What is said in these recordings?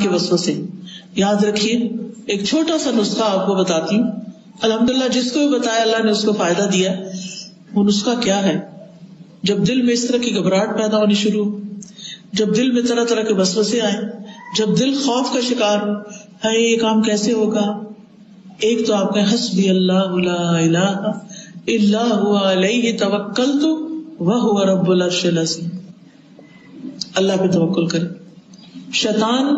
کے وسوسے. یاد رکھیے ایک چھوٹا سا نسخہ آپ کو بتاتی ہوں. الحمدللہ جس کو بھی بتایا اللہ نے اس کو فائدہ دیا. وہ نسخہ کیا ہے؟ جب دل میں اس طرح کی گھبراہٹ پیدا ہونی شروع ہو، جب دل میں طرح طرح کے وسوسے آئیں، جب دل خوف کا شکار ہو، ہے یہ کام کیسے ہوگا، ایک تو آپ کہیں حسبی اللہ لا الہ الا هو علیہ توکلت وہو رب العرش العظیم. اللہ پہ توکل کریں. شیطان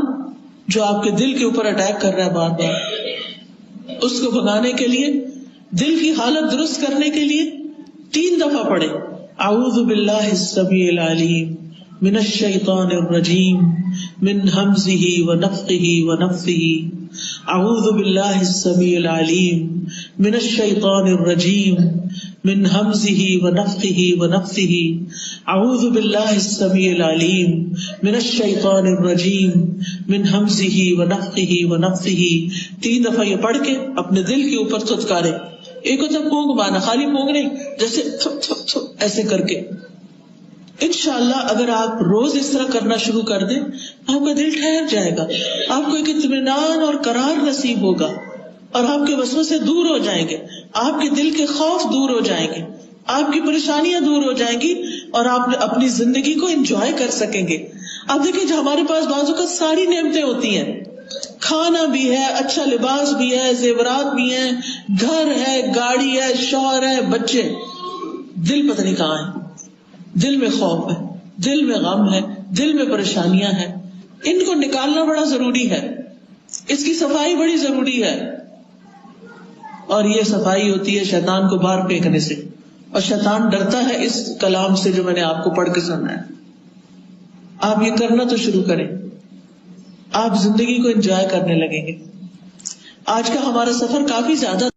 جو آپ کے دل کے اوپر اٹیک کر رہا ہے بار بار، اس کو بھگانے کے لیے، دل کی حالت درست کرنے کے لیے 3 دفعہ پڑھے اعوذ باللہ السمیع العلیم من الشیطان الرجیم من ہمزہ ونفخہ ونفثہ. اعوذ باللہ السمیع العلیم من الشیطان الرجیم من ہمزہ ونفخہ ونفثہ. اعوذ باللہ السمیع العلیم من الشیطان الرجیم من ہمزہ ونفخہ ونفثہ. 3 دفعہ یہ پڑھ کے اپنے دل کے اوپر تھتکارے. ایک ہوتا ہے پونگ مانا، خالی پونگ نہیں، جیسے تھپ تھپ تھپ ایسے کر کے. انشاءاللہ اگر آپ روز اس طرح کرنا شروع کر دیں، آپ کا دل ٹھہر جائے گا، آپ کو ایک اطمینان اور قرار نصیب ہوگا، اور آپ کے وسوسے دور ہو جائیں گے، آپ کے دل کے خوف دور ہو جائیں گے، آپ کی پریشانیاں دور ہو جائیں گی، اور آپ اپنی زندگی کو انجوائے کر سکیں گے. آپ دیکھیں جو ہمارے پاس بعض اوقات ساری نعمتیں ہوتی ہیں، کھانا بھی ہے، اچھا لباس بھی ہے، زیورات بھی ہیں، گھر ہے، گاڑی ہے، شوہر ہے، بچے، دل پتہ نہیں کہاں ہے. دل میں خوف ہے، دل میں غم ہے، دل میں پریشانیاں ہیں. ان کو نکالنا بڑا ضروری ہے، اس کی صفائی بڑی ضروری ہے. اور یہ صفائی ہوتی ہے شیطان کو باہر پھینکنے سے. اور شیطان ڈرتا ہے اس کلام سے جو میں نے آپ کو پڑھ کے سنایا. آپ یہ کرنا تو شروع کریں، آپ زندگی کو انجوائے کرنے لگیں گے. آج کا ہمارا سفر کافی زیادہ